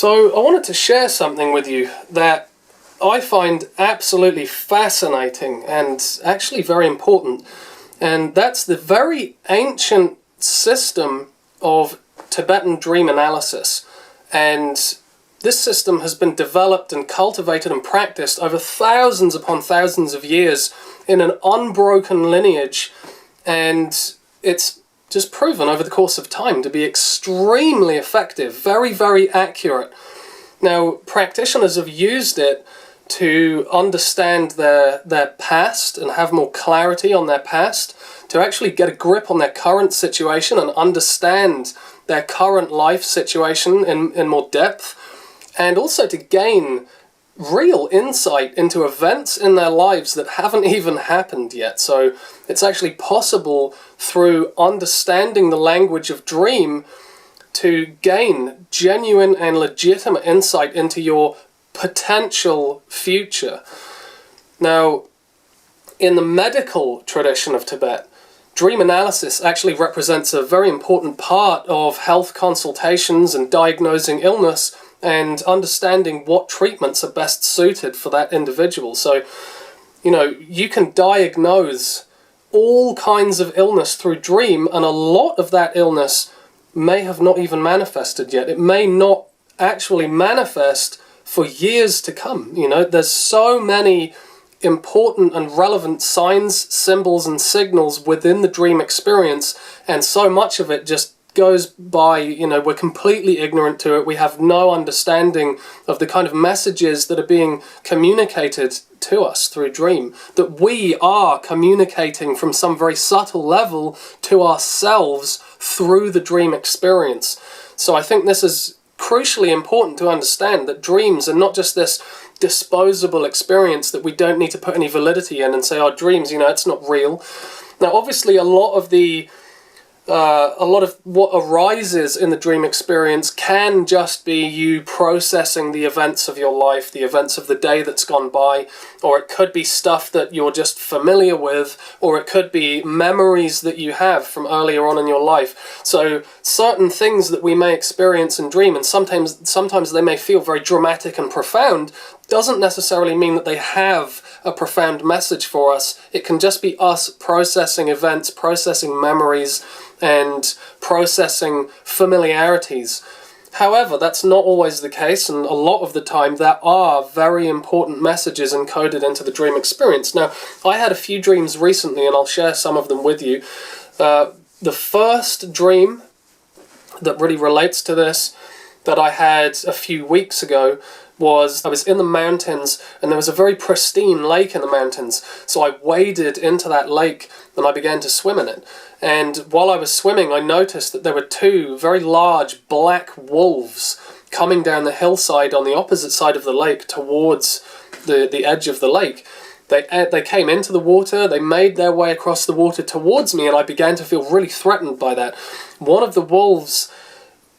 So I wanted to share something with you that I find absolutely fascinating and actually very important. And that's the very ancient system of Tibetan dream analysis. And this system has been developed and cultivated and practiced over thousands upon thousands of years in an unbroken lineage. And it's just proven over the course of time to be extremely effective, very, very accurate. Now, practitioners have used it to understand their past and have more clarity on their past, to actually get a grip on their current situation and understand their current life situation in more depth, and also to gain real insight into events in their lives that haven't even happened yet. So it's actually possible through understanding the language of dream to gain genuine and legitimate insight into your potential future. Now, in the medical tradition of Tibet, dream analysis actually represents a very important part of health consultations and diagnosing illness and understanding what treatments are best suited for that individual. So, you can diagnose all kinds of illness through dream, and a lot of that illness may have not even manifested yet. It may not actually manifest for years to come. There's so many important and relevant signs, symbols, and signals within the dream experience, and so much of it just goes by, we're completely ignorant to it. We have no understanding of the kind of messages that are being communicated to us through dream, that we are communicating from some very subtle level to ourselves through the dream experience. So I think this is crucially important to understand, that dreams are not just this disposable experience that we don't need to put any validity in and say, oh, dreams, it's not real. Now, obviously, a lot of what arises in the dream experience can just be you processing the events of your life, the events of the day that's gone by, or it could be stuff that you're just familiar with, or it could be memories that you have from earlier on in your life. So certain things that we may experience in dream, and sometimes they may feel very dramatic and profound, doesn't necessarily mean that they have a profound message for us. It can just be us processing events, processing memories, and processing familiarities. However, that's not always the case, and a lot of the time there are very important messages encoded into the dream experience. Now, I had a few dreams recently, and I'll share some of them with you. The first dream that really relates to this that I had a few weeks ago was I was in the mountains, and there was a very pristine lake in the mountains. So I waded into that lake and I began to swim in it. And while I was swimming, I noticed that there were two very large black wolves coming down the hillside on the opposite side of the lake towards the edge of the lake. They came into the water, they made their way across the water towards me, and I began to feel really threatened by that. One of the wolves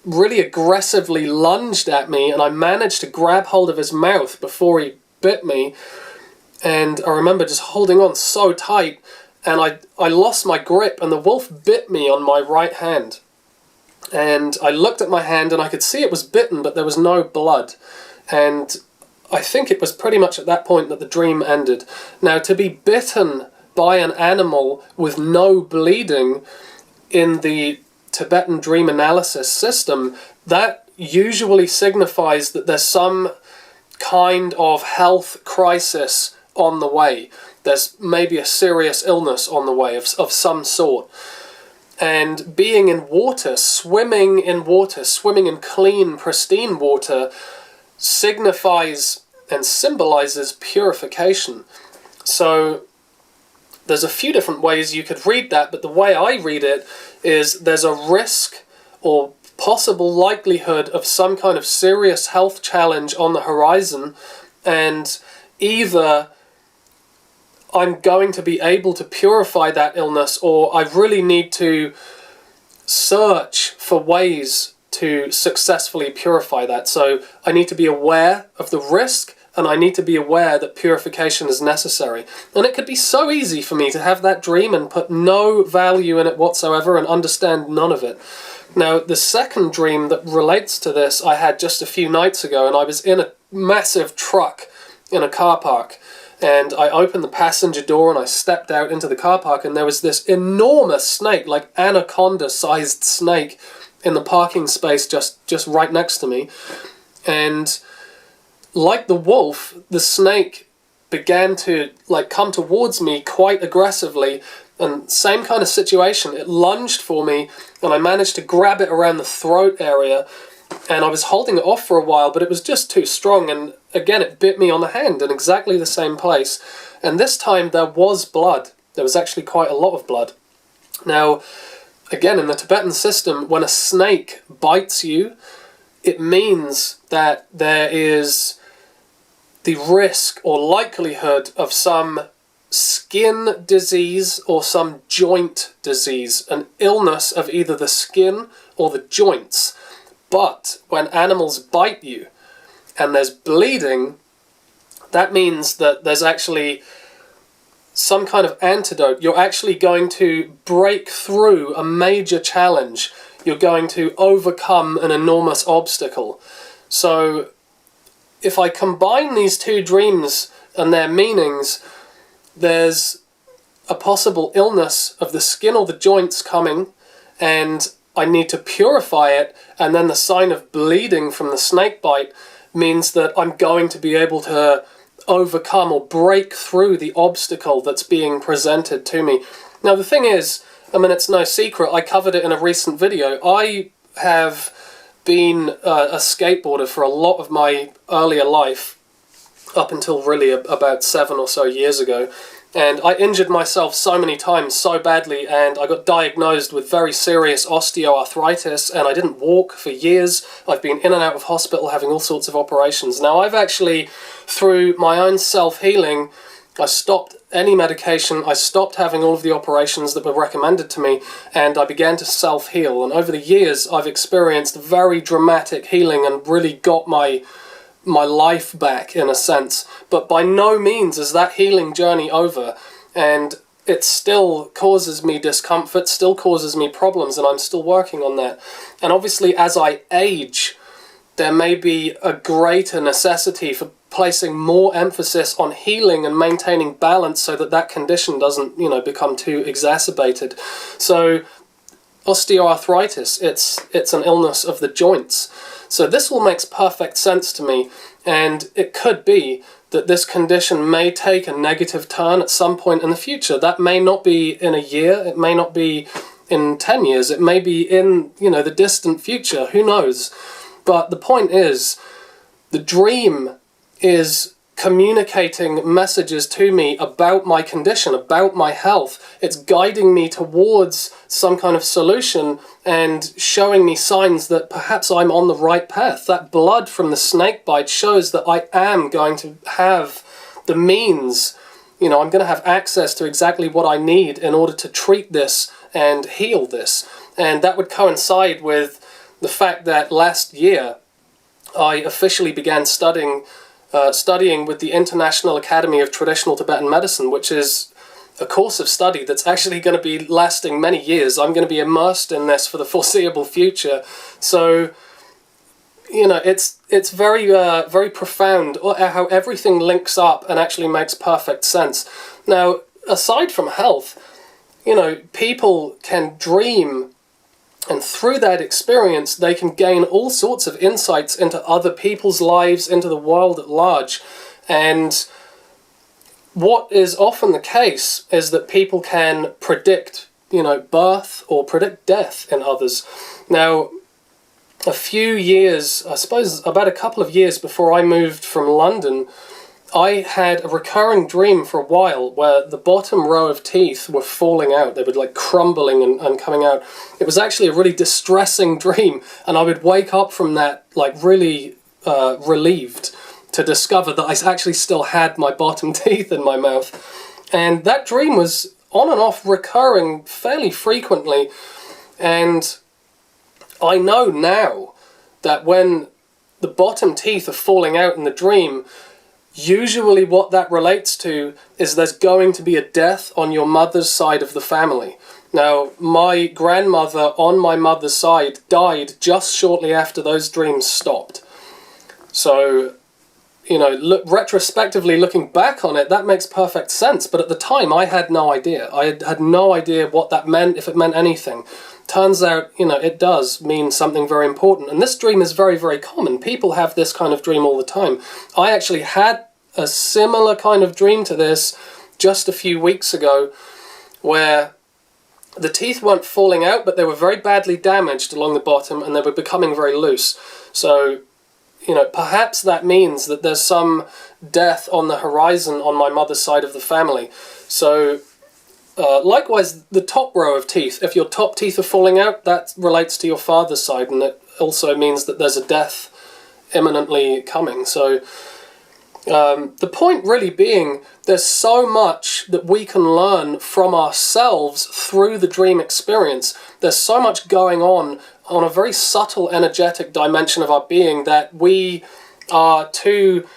really aggressively lunged at me, and I managed to grab hold of his mouth before he bit me. And I remember just holding on so tight, and I lost my grip, and the wolf bit me on my right hand. And I looked at my hand, and I could see it was bitten, but there was no blood. And I think it was pretty much at that point that the dream ended. Now, to be bitten by an animal with no bleeding in the Tibetan dream analysis system, that usually signifies that there's some kind of health crisis on the way. There's maybe a serious illness on the way of some sort. And being in water, swimming in clean, pristine water, signifies and symbolizes purification. So there's a few different ways you could read that, but the way I read it is there's a risk or possible likelihood of some kind of serious health challenge on the horizon, and either I'm going to be able to purify that illness, or I really need to search for ways to successfully purify that. So I need to be aware of the risk, and I need to be aware that purification is necessary. And it could be so easy for me to have that dream and put no value in it whatsoever and understand none of it. Now, the second dream that relates to this I had just a few nights ago, and I was in a massive truck in a car park, and I opened the passenger door and I stepped out into the car park, and there was this enormous snake, like anaconda-sized snake, in the parking space just right next to me. And like the wolf, the snake began to come towards me quite aggressively, and same kind of situation. It lunged for me, and I managed to grab it around the throat area, and I was holding it off for a while, but it was just too strong, and again it bit me on the hand in exactly the same place. And this time there was blood. There was actually quite a lot of blood. Now, again, in the Tibetan system, when a snake bites you, it means that there is the risk or likelihood of some skin disease or some joint disease, an illness of either the skin or the joints. But when animals bite you and there's bleeding, that means that there's actually some kind of antidote. You're actually going to break through a major challenge. You're going to overcome an enormous obstacle. So if I combine these two dreams and their meanings, there's a possible illness of the skin or the joints coming, and I need to purify it, and then the sign of bleeding from the snake bite means that I'm going to be able to overcome or break through the obstacle that's being presented to me. Now the thing is, I mean, it's no secret, I covered it in a recent video, I have been a skateboarder for a lot of my earlier life, up until really about 7 or so years ago. And I injured myself so many times, so badly, and I got diagnosed with very serious osteoarthritis, and I didn't walk for years. I've been in and out of hospital having all sorts of operations. Now, I've actually, through my own self-healing, I stopped any medication, I stopped having all of the operations that were recommended to me, and I began to self-heal. And over the years, I've experienced very dramatic healing and really got my life back, in a sense. But by no means is that healing journey over, and it still causes me discomfort, still causes me problems, and I'm still working on that. And obviously, as I age, there may be a greater necessity for placing more emphasis on healing and maintaining balance so that that condition doesn't, become too exacerbated. So osteoarthritis, it's an illness of the joints. So this all makes perfect sense to me, and it could be that this condition may take a negative turn at some point in the future. That may not be in a year, it may not be in 10 years, it may be in, the distant future, who knows. But the point is, the dream is communicating messages to me about my condition, about my health. It's guiding me towards some kind of solution and showing me signs that perhaps I'm on the right path. That blood from the snake bite shows that I am going to have the means, I'm going to have access to exactly what I need in order to treat this and heal this. And that would coincide with the fact that last year I officially began studying with the International Academy of Traditional Tibetan Medicine, which is a course of study that's actually going to be lasting many years. I'm going to be immersed in this for the foreseeable future. So, it's very, very profound how everything links up and actually makes perfect sense. Now, aside from health, people can dream, and through that experience, they can gain all sorts of insights into other people's lives, into the world at large. And what is often the case is that people can predict, birth or predict death in others. Now, a few years, I suppose about a couple of years before I moved from London, I had a recurring dream for a while where the bottom row of teeth were falling out. They were crumbling and coming out. It was actually a really distressing dream, and I would wake up from that really relieved to discover that I actually still had my bottom teeth in my mouth. And that dream was on and off recurring fairly frequently, and I know now that when the bottom teeth are falling out in the dream, usually what that relates to is there's going to be a death on your mother's side of the family. Now, my grandmother on my mother's side died just shortly after those dreams stopped. So, retrospectively looking back on it, that makes perfect sense. But at the time, I had no idea. I had no idea what that meant, if it meant anything. Turns out, it does mean something very important. And this dream is very, very common. People have this kind of dream all the time. I actually had a similar kind of dream to this just a few weeks ago, where the teeth weren't falling out, but they were very badly damaged along the bottom, and they were becoming very loose. So, perhaps that means that there's some death on the horizon on my mother's side of the family. So, likewise, the top row of teeth, if your top teeth are falling out, that relates to your father's side, and it also means that there's a death imminently coming. So, the point really being, there's so much that we can learn from ourselves through the dream experience. There's so much going on a very subtle, energetic dimension of our being that we are too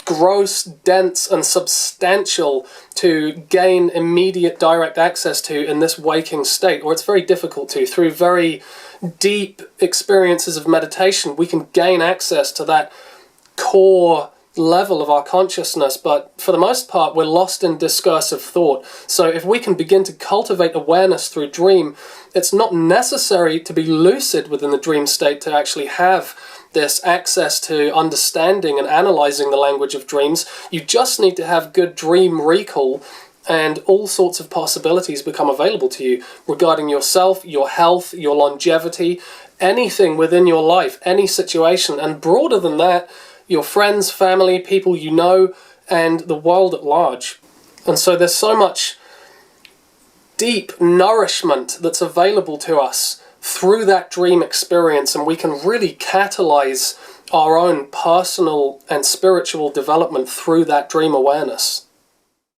gross, dense, and substantial to gain immediate direct access to in this waking state, or it's very difficult to. Through very deep experiences of meditation, we can gain access to that core level of our consciousness, but for the most part we're lost in discursive thought. So if we can begin to cultivate awareness through dream, it's not necessary to be lucid within the dream state to actually have this access to understanding and analyzing the language of dreams. You just need to have good dream recall, and all sorts of possibilities become available to you regarding yourself, your health, your longevity, anything within your life, any situation, and broader than that, your friends, family, people you know, and the world at large. And so there's so much deep nourishment that's available to us through that dream experience, and we can really catalyze our own personal and spiritual development through that dream awareness.